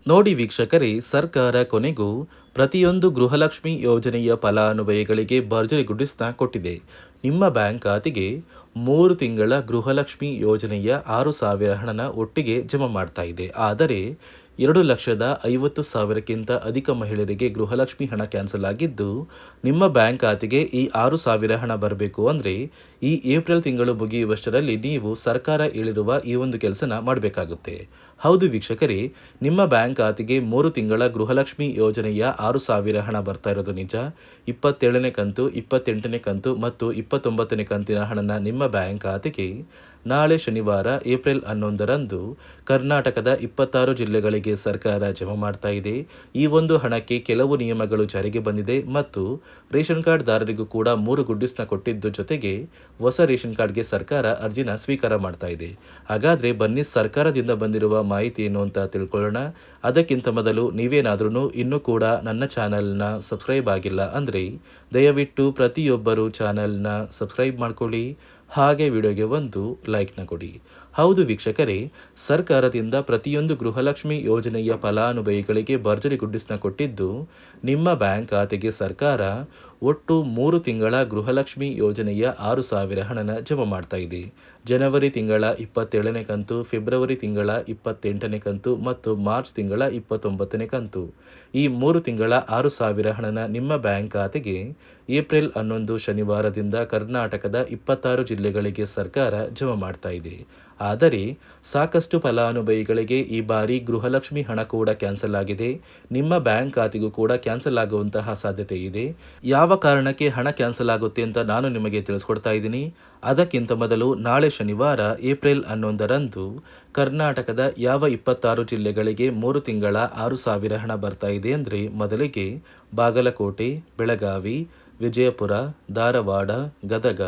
ನೋಡಿ ವೀಕ್ಷಕರೇ, ಸರ್ಕಾರ ಕೊನೆಗೂ ಪ್ರತಿಯೊಂದು ಗೃಹಲಕ್ಷ್ಮಿ ಯೋಜನೆಯ ಫಲಾನುಭವಿಗಳಿಗೆ ಭರ್ಜರಿ ಗುಡ್ಡಿಸ್ನ ಕೊಟ್ಟಿದೆ. ನಿಮ್ಮ ಬ್ಯಾಂಕ್ ಖಾತೆಗೆ 3 ತಿಂಗಳ ಗೃಹಲಕ್ಷ್ಮಿ ಯೋಜನೆಯ 6,000 ಹಣನ ಒಟ್ಟಿಗೆ ಜಮಾ ಮಾಡ್ತಾ ಇದೆ. ಆದರೆ 2,50,000ಕ್ಕಿಂತ ಅಧಿಕ ಮಹಿಳೆಯರಿಗೆ ಗೃಹಲಕ್ಷ್ಮಿ ಹಣ ಕ್ಯಾನ್ಸಲ್ ಆಗಿದ್ದು, ನಿಮ್ಮ ಬ್ಯಾಂಕ್ ಖಾತೆಗೆ ಈ 6,000 ಹಣ ಬರಬೇಕು ಅಂದರೆ ಈ ಏಪ್ರಿಲ್ ತಿಂಗಳು ಮುಗಿಯುವಷ್ಟರಲ್ಲಿ ನೀವು ಸರ್ಕಾರ ಹೇಳಿರುವ ಈ ಒಂದು ಕೆಲಸನ ಮಾಡಬೇಕಾಗುತ್ತೆ. ಹೌದು ವೀಕ್ಷಕರೇ, ನಿಮ್ಮ ಬ್ಯಾಂಕ್ ಖಾತೆಗೆ 3 ತಿಂಗಳ ಗೃಹಲಕ್ಷ್ಮಿ ಯೋಜನೆಯ 6,000 ಹಣ ಬರ್ತಾ ಇರೋದು ನಿಜ. 27ನೇ ಕಂತು, 28ನೇ ಕಂತು ಮತ್ತು 29ನೇ ಕಂತಿನ ಹಣನ ನಿಮ್ಮ ಬ್ಯಾಂಕ್ ಖಾತೆಗೆ ನಾಳೆ ಶನಿವಾರ ಏಪ್ರಿಲ್ 11ರಂದು ಕರ್ನಾಟಕದ 26 ಜಿಲ್ಲೆಗಳಿಗೆ ಸರ್ಕಾರ ಜಮಾ ಮಾಡ್ತಾ ಇದೆ. ಈ ಒಂದು ಹಣಕ್ಕೆ ಕೆಲವು ನಿಯಮಗಳು ಜಾರಿಗೆ ಬಂದಿದೆ ಮತ್ತು ರೇಷನ್ ಕಾರ್ಡ್ ದಾರರಿಗೂ ಕೂಡ 3 ಗುಡ್ಡಿಸ್ನ ಕೊಟ್ಟಿದ್ದು, ಜೊತೆಗೆ ಹೊಸ ರೇಷನ್ ಕಾರ್ಡ್ಗೆ ಸರ್ಕಾರ ಅರ್ಜಿನ ಸ್ವೀಕಾರ ಮಾಡ್ತಾ ಇದೆ. ಹಾಗಾದರೆ ಬನ್ನಿ ಸರ್ಕಾರದಿಂದ ಬಂದಿರುವ ಮಾಹಿತಿ ಏನು ಅಂತ ತಿಳ್ಕೊಳ್ಳೋಣ. ಅದಕ್ಕಿಂತ ಮೊದಲು ನೀವೇನಾದ್ರೂ ಇನ್ನೂ ಕೂಡ ನನ್ನ ಚಾನಲ್ನ ಸಬ್ಸ್ಕ್ರೈಬ್ ಆಗಿಲ್ಲ ಅಂದರೆ ದಯವಿಟ್ಟು ಪ್ರತಿಯೊಬ್ಬರು ಚಾನಲ್ನ ಸಬ್ಸ್ಕ್ರೈಬ್ ಮಾಡ್ಕೊಳ್ಳಿ, ಹಾಗೆ ವಿಡಿಯೋಗೆ ಒಂದು ಲೈಕ್ನ ಕೊಡಿ. ಹೌದು ವೀಕ್ಷಕರೇ, ಸರ್ಕಾರದಿಂದ ಪ್ರತಿಯೊಂದು ಗೃಹಲಕ್ಷ್ಮಿ ಯೋಜನೆಯ ಫಲಾನುಭವಿಗಳಿಗೆ ಭರ್ಜರಿ ಗುಡ್ಡಿಸ್ನ ಕೊಟ್ಟಿದ್ದು, ನಿಮ್ಮ ಬ್ಯಾಂಕ್ ಖಾತೆಗೆ ಸರ್ಕಾರ ಒಟ್ಟು 3 ತಿಂಗಳ ಗೃಹಲಕ್ಷ್ಮಿ ಯೋಜನೆಯ 6,000 ಹಣನ ಜಮಾ ಮಾಡ್ತಾ ಇದೆ. ಜನವರಿ ತಿಂಗಳ 27ನೇ ಕಂತು, ಫೆಬ್ರವರಿ ತಿಂಗಳ 28ನೇ ಕಂತು ಮತ್ತು ಮಾರ್ಚ್ ತಿಂಗಳ 29ನೇ ಕಂತು, ಈ 3 ತಿಂಗಳ 6,000 ಹಣನ ನಿಮ್ಮ ಬ್ಯಾಂಕ್ ಖಾತೆಗೆ ಏಪ್ರಿಲ್ 11 ಶನಿವಾರದಿಂದ ಕರ್ನಾಟಕದ 26 ಜಿಲ್ಲೆಗಳಿಗೆ ಸರ್ಕಾರ ಜಮಾ ಮಾಡ್ತಾ ಇದೆ. ಆದರೆ ಸಾಕಷ್ಟು ಫಲಾನುಭವಿಗಳಿಗೆ ಈ ಬಾರಿ ಗೃಹಲಕ್ಷ್ಮಿ ಹಣ ಕೂಡ ಕ್ಯಾನ್ಸಲ್ ಆಗಿದೆ. ನಿಮ್ಮ ಬ್ಯಾಂಕ್ ಖಾತೆಗೂ ಕೂಡ ಕ್ಯಾನ್ಸಲ್ ಆಗುವಂತಹ ಸಾಧ್ಯತೆ ಇದೆ. ಯಾವ ಕಾರಣಕ್ಕೆ ಹಣ ಕ್ಯಾನ್ಸಲ್ ಆಗುತ್ತೆ ಅಂತ ನಾನು ನಿಮಗೆ ತಿಳಿಸ್ಕೊಡ್ತಾ ಇದ್ದೀನಿ. ಅದಕ್ಕಿಂತ ಮೊದಲು ನಾಳೆ ಶನಿವಾರ ಏಪ್ರಿಲ್ 11ರಂದು ಕರ್ನಾಟಕದ ಯಾವ 26 ಜಿಲ್ಲೆಗಳಿಗೆ 3 ತಿಂಗಳ 6,000 ಹಣ ಬರ್ತಾ ಇದೆ ಅಂದರೆ, ಮೊದಲಿಗೆ ಬಾಗಲಕೋಟೆ, ಬೆಳಗಾವಿ, ವಿಜಯಪುರ, ಧಾರವಾಡ, ಗದಗ,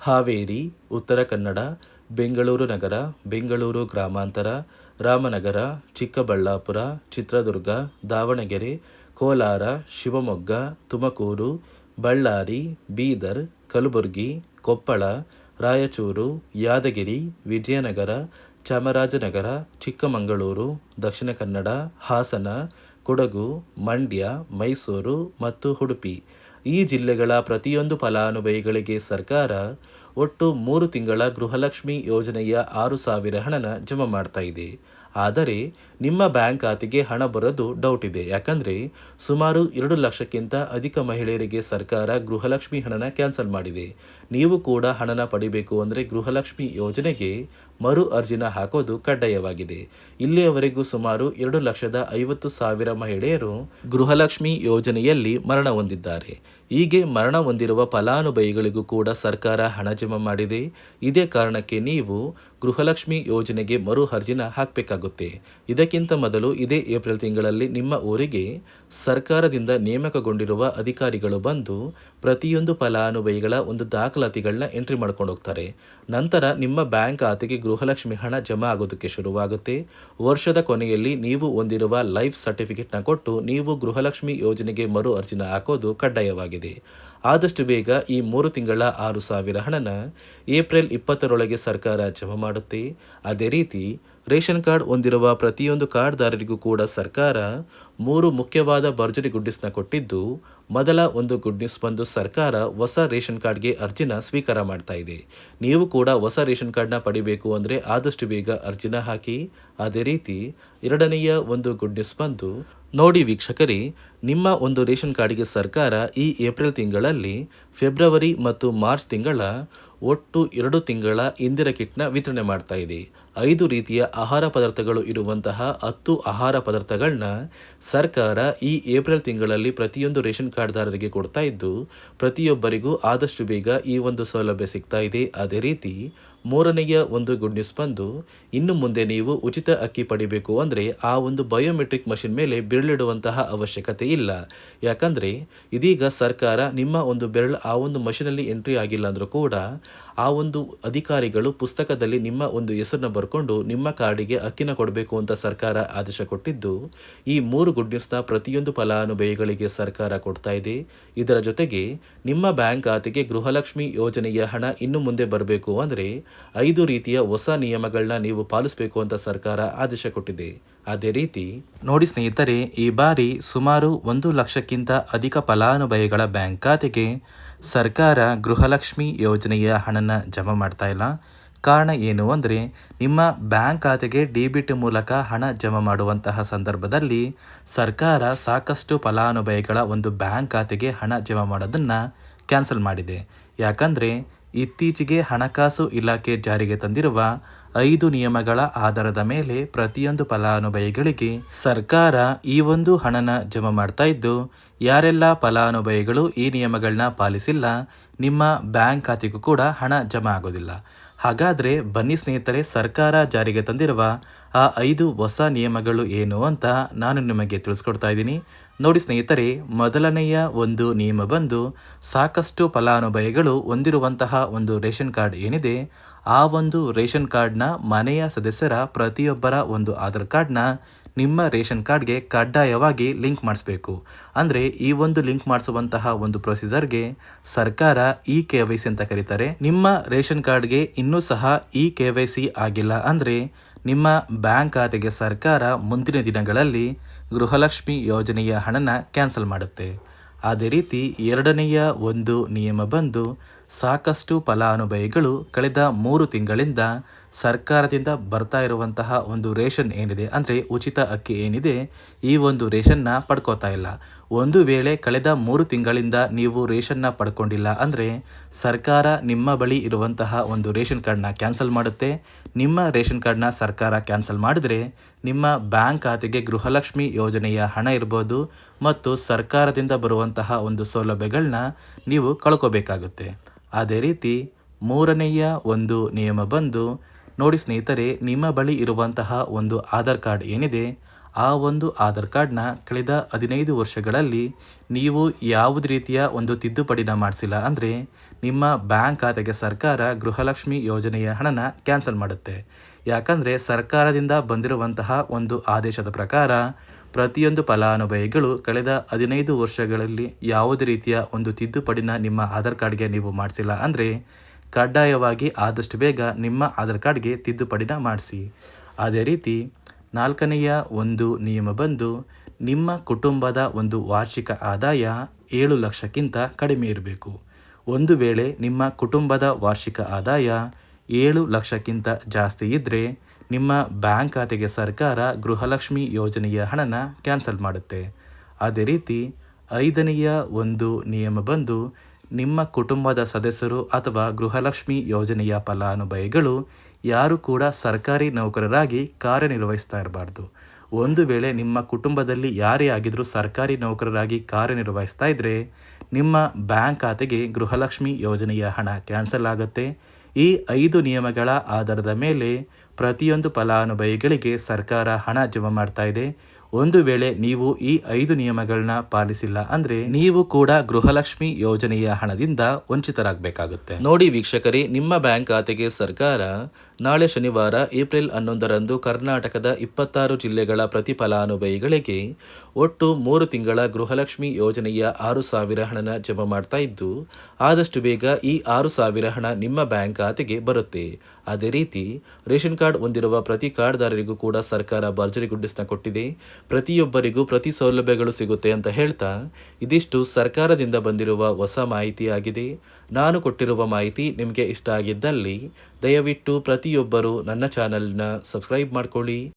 ಹಾವೇರಿ, ಉತ್ತರ ಕನ್ನಡ, ಬೆಂಗಳೂರು ನಗರ, ಬೆಂಗಳೂರು ಗ್ರಾಮಾಂತರ, ರಾಮನಗರ, ಚಿಕ್ಕಬಳ್ಳಾಪುರ, ಚಿತ್ರದುರ್ಗ, ದಾವಣಗೆರೆ, ಕೋಲಾರ, ಶಿವಮೊಗ್ಗ, ತುಮಕೂರು, ಬಳ್ಳಾರಿ, ಬೀದರ್, ಕಲಬುರಗಿ, ಕೊಪ್ಪಳ, ರಾಯಚೂರು, ಯಾದಗಿರಿ, ವಿಜಯನಗರ, ಚಾಮರಾಜನಗರ, ಚಿಕ್ಕಮಗಳೂರು, ದಕ್ಷಿಣ ಕನ್ನಡ, ಹಾಸನ, ಕೊಡಗು, ಮಂಡ್ಯ, ಮೈಸೂರು ಮತ್ತು ಉಡುಪಿ, ಈ ಜಿಲ್ಲೆಗಳ ಪ್ರತಿಯೊಂದು ಫಲಾನುಭವಿಗಳಿಗೆ ಸರ್ಕಾರ ಒಟ್ಟು 3 ತಿಂಗಳ ಗೃಹಲಕ್ಷ್ಮಿ ಯೋಜನೆಯ 6,000 ಹಣನ ಜಮಾ ಮಾಡ್ತಾ ಇದೆ. ಆದರೆ ನಿಮ್ಮ ಬ್ಯಾಂಕ್ ಖಾತೆಗೆ ಹಣ ಬರೋದು ಡೌಟ್ ಇದೆ. ಯಾಕಂದರೆ ಸುಮಾರು 2 ಲಕ್ಷಕ್ಕಿಂತ ಅಧಿಕ ಮಹಿಳೆಯರಿಗೆ ಸರ್ಕಾರ ಗೃಹಲಕ್ಷ್ಮಿ ಹಣನ ಕ್ಯಾನ್ಸಲ್ ಮಾಡಿದೆ. ನೀವು ಕೂಡ ಹಣನ ಪಡಿಬೇಕು ಅಂದರೆ ಗೃಹಲಕ್ಷ್ಮಿ ಯೋಜನೆಗೆ ಮರು ಅರ್ಜಿನ ಹಾಕೋದು ಕಡ್ಡಾಯವಾಗಿದೆ. ಇಲ್ಲಿಯವರೆಗೂ ಸುಮಾರು 2,50,000 ಮಹಿಳೆಯರು ಗೃಹಲಕ್ಷ್ಮಿ ಯೋಜನೆಯಲ್ಲಿ ಮರಣ ಹೊಂದಿದ್ದಾರೆ. ಹೀಗೆ ಮರಣ ಹೊಂದಿರುವ ಫಲಾನುಭವಿಗಳಿಗೂ ಕೂಡ ಸರ್ಕಾರ ಹಣ ಜಮಾ ಮಾಡಿದೆ. ಇದೇ ಕಾರಣಕ್ಕೆ ನೀವು ಗೃಹಲಕ್ಷ್ಮಿ ಯೋಜನೆಗೆ ಮರು ಅರ್ಜಿನ ಹಾಕಬೇಕಾಗುತ್ತೆ. ಇದಕ್ಕಿಂತ ಮೊದಲು ಇದೇ ಏಪ್ರಿಲ್ ತಿಂಗಳಲ್ಲಿ ನಿಮ್ಮ ಊರಿಗೆ ಸರ್ಕಾರದಿಂದ ನೇಮಕಗೊಂಡಿರುವ ಅಧಿಕಾರಿಗಳು ಬಂದು ಪ್ರತಿಯೊಂದು ಫಲಾನುಭವಿಗಳ ಒಂದು ದಾಖಲಾತಿಗಳನ್ನ ಎಂಟ್ರಿ ಮಾಡ್ಕೊಂಡು ಹೋಗ್ತಾರೆ. ನಂತರ ನಿಮ್ಮ ಬ್ಯಾಂಕ್ ಖಾತೆಗೆ ಗೃಹಲಕ್ಷ್ಮಿ ಹಣ ಜಮಾ ಆಗೋದಕ್ಕೆ ಶುರುವಾಗುತ್ತೆ. ವರ್ಷದ ಕೊನೆಯಲ್ಲಿ ನೀವು ಹೊಂದಿರುವ ಲೈಫ್ ಸರ್ಟಿಫಿಕೇಟ್ನ ಕೊಟ್ಟು ನೀವು ಗೃಹಲಕ್ಷ್ಮಿ ಯೋಜನೆಗೆ ಮರು ಅರ್ಜಿನ ಹಾಕೋದು ಕಡ್ಡಾಯವಾಗಿದೆ. ಆದಷ್ಟು ಬೇಗ ಈ 3 ತಿಂಗಳ 6,000 ಹಣನ ಏಪ್ರಿಲ್ 20ರೊಳಗೆ ಸರ್ಕಾರ ಜಮಾ ಮಾಡುತ್ತೆ. ಅದೇ ರೀತಿ ರೇಷನ್ ಕಾರ್ಡ್ ಹೊಂದಿರುವ ಪ್ರತಿಯೊಂದು ಕಾರ್ಡ್ದಾರರಿಗೂ ಕೂಡ ಸರ್ಕಾರ 3 ಮುಖ್ಯವಾದ ಭರ್ಜರಿ ಗುಡ್ಡಿಸ್ನ ಕೊಟ್ಟಿದ್ದು, ಮೊದಲ ಒಂದು ಗುಡ್ ನ್ಯೂಸ್ ಬಂದು ಸರ್ಕಾರ ಹೊಸ ರೇಷನ್ ಕಾರ್ಡ್ಗೆ ಅರ್ಜಿನ ಸ್ವೀಕಾರ ಮಾಡ್ತಾ ಇದೆ. ನೀವು ಕೂಡ ಹೊಸ ರೇಷನ್ ಕಾರ್ಡ್ನ ಪಡಿಬೇಕು ಅಂದರೆ ಆದಷ್ಟು ಬೇಗ ಅರ್ಜಿನ ಹಾಕಿ. ಅದೇ ರೀತಿ ಎರಡನೆಯ ಒಂದು ಗುಡ್ ನ್ಯೂಸ್ ಬಂದು, ನೋಡಿ ವೀಕ್ಷಕರೇ, ನಿಮ್ಮ ಒಂದು ರೇಷನ್ ಕಾರ್ಡಿಗೆ ಸರ್ಕಾರ ಈ ಏಪ್ರಿಲ್ ತಿಂಗಳಲ್ಲಿ ಫೆಬ್ರವರಿ ಮತ್ತು ಮಾರ್ಚ್ ತಿಂಗಳ ಒಟ್ಟು 2 ತಿಂಗಳ ಇಂದಿರಾ ಕಿಟ್ನ ವಿತರಣೆ ಮಾಡ್ತಾ ಇದೆ. 5 ರೀತಿಯ ಆಹಾರ ಪದಾರ್ಥಗಳು ಇರುವಂತಹ 10 ಆಹಾರ ಪದಾರ್ಥಗಳನ್ನ ಸರ್ಕಾರ ಈ ಏಪ್ರಿಲ್ ತಿಂಗಳಲ್ಲಿ ಪ್ರತಿಯೊಂದು ರೇಷನ್ ಕಾರ್ಡ್ದಾರರಿಗೆ ಕೊಡ್ತಾ ಇದ್ದು, ಪ್ರತಿಯೊಬ್ಬರಿಗೂ ಆದಷ್ಟು ಬೇಗ ಈ ಒಂದು ಸೌಲಭ್ಯ ಸಿಗ್ತಾ ಇದೆ. ಅದೇ ರೀತಿ ಮೂರನೆಯ ಒಂದು ಗುಡ್ ನ್ಯೂಸ್ ಬಂದು, ಇನ್ನು ಮುಂದೆ ನೀವು ಉಚಿತ ಅಕ್ಕಿ ಪಡಿಬೇಕು ಅಂದರೆ ಆ ಒಂದು ಬಯೋಮೆಟ್ರಿಕ್ ಮಷಿನ್ ಮೇಲೆ ಬೆರಳಿಡುವಂತಹ ಅವಶ್ಯಕತೆ ಇಲ್ಲ. ಯಾಕಂದರೆ ಇದೀಗ ಸರ್ಕಾರ ನಿಮ್ಮ ಒಂದು ಬೆರಳು ಆ ಒಂದು ಮಷಿನಲ್ಲಿ ಎಂಟ್ರಿ ಆಗಿಲ್ಲ ಅಂದರೂ ಕೂಡ ಆ ಒಂದು ಅಧಿಕಾರಿಗಳು ಪುಸ್ತಕದಲ್ಲಿ ನಿಮ್ಮ ಒಂದು ಹೆಸರನ್ನ ಬರ್ಕೊಂಡು ನಿಮ್ಮ ಕಾರ್ಡಿಗೆ ಅಕ್ಕಿನ ಕೊಡಬೇಕು ಅಂತ ಸರ್ಕಾರ ಆದೇಶ ಕೊಟ್ಟಿದ್ದು, ಈ 3 ಗುಡ್ ನ್ಯೂಸ್ನ ಪ್ರತಿಯೊಂದು ಫಲಾನುಭವಿಗಳಿಗೆ ಸರ್ಕಾರ ಕೊಡ್ತಾ ಇದೆ. ಇದರ ಜೊತೆಗೆ ನಿಮ್ಮ ಬ್ಯಾಂಕ್ ಖಾತೆಗೆ ಗೃಹಲಕ್ಷ್ಮಿ ಯೋಜನೆಯ ಹಣ ಇನ್ನು ಮುಂದೆ ಬರಬೇಕು ಅಂದರೆ 5 ರೀತಿಯ ಹೊಸ ನಿಯಮಗಳನ್ನ ನೀವು ಪಾಲಿಸಬೇಕು ಅಂತ ಸರ್ಕಾರ ಆದೇಶ ಕೊಟ್ಟಿದೆ. ಅದೇ ರೀತಿ ನೋಡಿ ಸ್ನೇಹಿತರೆ, ಈ ಬಾರಿ ಸುಮಾರು 1 ಲಕ್ಷಕ್ಕಿಂತ ಅಧಿಕ ಫಲಾನುಭವಿಗಳ ಬ್ಯಾಂಕ್ ಖಾತೆಗೆ ಸರ್ಕಾರ ಗೃಹಲಕ್ಷ್ಮಿ ಯೋಜನೆಯ ಹಣನ ಜಮಾ ಮಾಡ್ತಾ ಇಲ್ಲ. ಕಾರಣ ಏನು ಅಂದರೆ, ನಿಮ್ಮ ಬ್ಯಾಂಕ್ ಖಾತೆಗೆ ಡೆಬಿಟ್ ಮೂಲಕ ಹಣ ಜಮಾ ಮಾಡುವಂತಹ ಸಂದರ್ಭದಲ್ಲಿ ಸರ್ಕಾರ ಸಾಕಷ್ಟು ಫಲಾನುಭವಿಗಳ ಒಂದು ಬ್ಯಾಂಕ್ ಖಾತೆಗೆ ಹಣ ಜಮಾ ಮಾಡೋದನ್ನು ಕ್ಯಾನ್ಸಲ್ ಮಾಡಿದೆ. ಯಾಕಂದರೆ ಇತ್ತೀಚೆಗೆ ಹಣಕಾಸು ಇಲಾಖೆ ಜಾರಿಗೆ ತಂದಿರುವ 5 ನಿಯಮಗಳ ಆಧಾರದ ಮೇಲೆ ಪ್ರತಿಯೊಂದು ಫಲಾನುಭವಿಗಳಿಗೆ ಸರ್ಕಾರ ಈ ಒಂದು ಹಣನ ಜಮಾ ಮಾಡ್ತಾ ಇದ್ದು, ಯಾರೆಲ್ಲ ಫಲಾನುಭವಿಗಳು ಈ ನಿಯಮಗಳನ್ನ ಪಾಲಿಸಿಲ್ಲ, ನಿಮ್ಮ ಬ್ಯಾಂಕ್ ಖಾತೆಗೂ ಕೂಡ ಹಣ ಜಮಾ ಆಗೋದಿಲ್ಲ. ಹಾಗಾದರೆ ಬನ್ನಿ ಸ್ನೇಹಿತರೆ, ಸರ್ಕಾರ ಜಾರಿಗೆ ತಂದಿರುವ ಆ 5 ಹೊಸ ನಿಯಮಗಳು ಏನು ಅಂತ ನಾನು ನಿಮಗೆ ತಿಳಿಸ್ಕೊಡ್ತಾ ಇದ್ದೀನಿ. ನೋಡಿ ಸ್ನೇಹಿತರೆ, ಮೊದಲನೆಯ ಒಂದು ನಿಯಮ ಬಂದು, ಸಾಕಷ್ಟು ಫಲಾನುಭವಿಗಳು ಹೊಂದಿರುವಂತಹ ಒಂದು ರೇಷನ್ ಕಾರ್ಡ್ ಏನಿದೆ, ಆ ಒಂದು ರೇಷನ್ ಕಾರ್ಡ್ನ ಮನೆಯ ಸದಸ್ಯರ ಪ್ರತಿಯೊಬ್ಬರ ಒಂದು ಆಧಾರ್ ಕಾರ್ಡ್ನ ನಿಮ್ಮ ರೇಷನ್ ಕಾರ್ಡ್ಗೆ ಕಡ್ಡಾಯವಾಗಿ ಲಿಂಕ್ ಮಾಡಿಸ್ಬೇಕು. ಅಂದರೆ ಈ ಒಂದು ಲಿಂಕ್ ಮಾಡಿಸುವಂತಹ ಒಂದು ಪ್ರೊಸೀಜರ್ಗೆ ಸರ್ಕಾರ KYC ಅಂತ ಕರೀತಾರೆ. ನಿಮ್ಮ ರೇಷನ್ ಕಾರ್ಡ್ಗೆ ಇನ್ನೂ ಸಹ KYC ಆಗಿಲ್ಲ ಅಂದರೆ ನಿಮ್ಮ ಬ್ಯಾಂಕ್ ಖಾತೆಗೆ ಸರ್ಕಾರ ಮುಂದಿನ ದಿನಗಳಲ್ಲಿ ಗೃಹಲಕ್ಷ್ಮಿ ಯೋಜನೆಯ ಹಣನ ಕ್ಯಾನ್ಸಲ್ ಮಾಡುತ್ತೆ. ಅದೇ ರೀತಿ ಎರಡನೆಯ ಒಂದು ನಿಯಮ ಬಂದು, ಸಾಕಷ್ಟು ಫಲಾನುಭವಿಗಳು ಕಳೆದ 3 ತಿಂಗಳಿಂದ ಸರ್ಕಾರದಿಂದ ಬರ್ತಾ ಇರುವಂತಹ ಒಂದು ರೇಷನ್ ಏನಿದೆ, ಅಂದರೆ ಉಚಿತ ಅಕ್ಕಿ ಏನಿದೆ, ಈ ಒಂದು ರೇಷನ್ನ ಪಡ್ಕೋತಾ ಇಲ್ಲ. ಒಂದು ವೇಳೆ ಕಳೆದ 3 ತಿಂಗಳಿಂದ ನೀವು ರೇಷನ್ನ ಪಡ್ಕೊಂಡಿಲ್ಲ ಅಂದರೆ ಸರ್ಕಾರ ನಿಮ್ಮ ಬಳಿ ಇರುವಂತಹ ಒಂದು ರೇಷನ್ ಕಾರ್ಡ್ನ ಕ್ಯಾನ್ಸಲ್ ಮಾಡುತ್ತೆ. ನಿಮ್ಮ ರೇಷನ್ ಕಾರ್ಡ್ನ ಸರ್ಕಾರ ಕ್ಯಾನ್ಸಲ್ ಮಾಡಿದರೆ ನಿಮ್ಮ ಬ್ಯಾಂಕ್ ಖಾತೆಗೆ ಗೃಹಲಕ್ಷ್ಮಿ ಯೋಜನೆಯ ಹಣ ಇರ್ಬೋದು ಮತ್ತು ಸರ್ಕಾರದಿಂದ ಬರುವಂತಹ ಒಂದು ಸೌಲಭ್ಯಗಳನ್ನ ನೀವು ಕಳ್ಕೋಬೇಕಾಗುತ್ತೆ. ಅದೇ ರೀತಿ ಮೂರನೆಯ ಒಂದು ನಿಯಮ ಬಂದು, ನೋಡಿ ಸ್ನೇಹಿತರೆ, ನಿಮ್ಮ ಬಳಿ ಇರುವಂತಹ ಒಂದು ಆಧಾರ್ ಕಾರ್ಡ್ ಏನಿದೆ, ಆ ಒಂದು ಆಧಾರ್ ಕಾರ್ಡ್ನ ಕಳೆದ 15 ವರ್ಷಗಳಲ್ಲಿ ನೀವು ಯಾವುದೇ ರೀತಿಯ ಒಂದು ತಿದ್ದುಪಡಿನ ಮಾಡಿಸಿಲ್ಲ ಅಂದರೆ ನಿಮ್ಮ ಬ್ಯಾಂಕ್ ಖಾತೆಗೆ ಸರ್ಕಾರ ಗೃಹಲಕ್ಷ್ಮಿ ಯೋಜನೆಯ ಹಣನ ಕ್ಯಾನ್ಸಲ್ ಮಾಡುತ್ತೆ. ಯಾಕಂದರೆ ಸರ್ಕಾರದಿಂದ ಬಂದಿರುವಂತಹ ಒಂದು ಆದೇಶದ ಪ್ರಕಾರ ಪ್ರತಿಯೊಂದು ಫಲಾನುಭವಿಗಳು ಕಳೆದ 15 ವರ್ಷಗಳಲ್ಲಿ ಯಾವುದೇ ರೀತಿಯ ಒಂದು ತಿದ್ದುಪಡಿನ ನಿಮ್ಮ ಆಧಾರ್ ಕಾರ್ಡ್ಗೆ ನೀವು ಮಾಡಿಸಿಲ್ಲ ಅಂದರೆ ಕಡ್ಡಾಯವಾಗಿ ಆದಷ್ಟು ಬೇಗ ನಿಮ್ಮ ಆಧಾರ್ ಕಾರ್ಡ್ಗೆ ತಿದ್ದುಪಡಿನ ಮಾಡಿಸಿ. ಅದೇ ರೀತಿ ನಾಲ್ಕನೆಯ ಒಂದು ನಿಯಮ ಬಂದು, ನಿಮ್ಮ ಕುಟುಂಬದ ಒಂದು ವಾರ್ಷಿಕ ಆದಾಯ 7 ಲಕ್ಷಕ್ಕಿಂತ ಕಡಿಮೆ ಇರಬೇಕು. ಒಂದು ವೇಳೆ ನಿಮ್ಮ ಕುಟುಂಬದ ವಾರ್ಷಿಕ ಆದಾಯ 7 ಲಕ್ಷಕ್ಕಿಂತ ಜಾಸ್ತಿ ಇದ್ದರೆ ನಿಮ್ಮ ಬ್ಯಾಂಕ್ ಖಾತೆಗೆ ಸರ್ಕಾರ ಗೃಹಲಕ್ಷ್ಮಿ ಯೋಜನೆಯ ಹಣನ ಕ್ಯಾನ್ಸಲ್ ಮಾಡುತ್ತೆ. ಅದೇ ರೀತಿ 5ನೆಯ ಒಂದು ನಿಯಮ ಬಂದು, ನಿಮ್ಮ ಕುಟುಂಬದ ಸದಸ್ಯರು ಅಥವಾ ಗೃಹಲಕ್ಷ್ಮಿ ಯೋಜನೆಯ ಫಲಾನುಭವಿಗಳು ಯಾರು ಕೂಡ ಸರ್ಕಾರಿ ನೌಕರರಾಗಿ ಕಾರ್ಯನಿರ್ವಹಿಸ್ತಾ ಇರಬಾರ್ದು. ಒಂದು ವೇಳೆ ನಿಮ್ಮ ಕುಟುಂಬದಲ್ಲಿ ಯಾರೇ ಆಗಿದ್ರೂ ಸರ್ಕಾರಿ ನೌಕರರಾಗಿ ಕಾರ್ಯನಿರ್ವಹಿಸ್ತಾ ಇದ್ದರೆ ನಿಮ್ಮ ಬ್ಯಾಂಕ್ ಖಾತೆಗೆ ಗೃಹಲಕ್ಷ್ಮಿ ಯೋಜನೆಯ ಹಣ ಕ್ಯಾನ್ಸಲ್ ಆಗುತ್ತೆ. ಈ 5 ನಿಯಮಗಳ ಆಧಾರದ ಮೇಲೆ ಪ್ರತಿಯೊಂದು ಫಲಾನುಭವಿಗಳಿಗೆ ಸರ್ಕಾರ ಹಣ ಜಮಾ ಮಾಡ್ತಾ ಇದೆ. ಒಂದು ವೇಳೆ ನೀವು ಈ 5 ನಿಯಮಗಳನ್ನ ಪಾಲಿಸಿಲ್ಲ ಅಂದರೆ ನೀವು ಕೂಡ ಗೃಹಲಕ್ಷ್ಮಿ ಯೋಜನೆಯ ಹಣದಿಂದ ವಂಚಿತರಾಗಬೇಕಾಗುತ್ತೆ. ನೋಡಿ ವೀಕ್ಷಕರೇ, ನಿಮ್ಮ ಬ್ಯಾಂಕ್ ಖಾತೆಗೆ ಸರ್ಕಾರ ನಾಳೆ ಶನಿವಾರ ಏಪ್ರಿಲ್ 11ರಂದು ಕರ್ನಾಟಕದ 26 ಜಿಲ್ಲೆಗಳ ಪ್ರತಿ ಫಲಾನುಭವಿಗಳಿಗೆ ಒಟ್ಟು 3 ತಿಂಗಳ ಗೃಹಲಕ್ಷ್ಮಿ ಯೋಜನೆಯ 6,000 ಹಣನ ಜಮಾ ಮಾಡ್ತಾ ಇದ್ದು, ಆದಷ್ಟು ಬೇಗ ಈ 6,000 ಹಣ ನಿಮ್ಮ ಬ್ಯಾಂಕ್ ಖಾತೆಗೆ ಬರುತ್ತೆ. ಅದೇ ರೀತಿ ರೇಷನ್ ಕಾರ್ಡ್ ಹೊಂದಿರುವ ಪ್ರತಿ ಕಾರ್ಡ್ದಾರರಿಗೂ ಕೂಡ ಸರ್ಕಾರ ಭರ್ಜರಿ ಗುಡ್ಡಿಸ್ನ ಕೊಟ್ಟಿದೆ. ಪ್ರತಿಯೊಬ್ಬರಿಗೂ ಪ್ರತಿ ಸೌಲಭ್ಯಗಳು ಸಿಗುತ್ತೆ ಅಂತ ಹೇಳ್ತಾ, ಇದಿಷ್ಟು ಸರ್ಕಾರದಿಂದ ಬಂದಿರುವ ಹೊಸ ಮಾಹಿತಿಯಾಗಿದೆ. ನಾನು ಕೊಟ್ಟಿರುವ ಮಾಹಿತಿ ನಿಮಗೆ ಇಷ್ಟ ಆಗಿದ್ದಲ್ಲಿ ದಯವಿಟ್ಟು ಪ್ರತಿಯೊಬ್ಬರು ನನ್ನ ಚಾನಲ್ನ ಸಬ್ಸ್ಕ್ರೈಬ್ ಮಾಡ್ಕೊಳ್ಳಿ.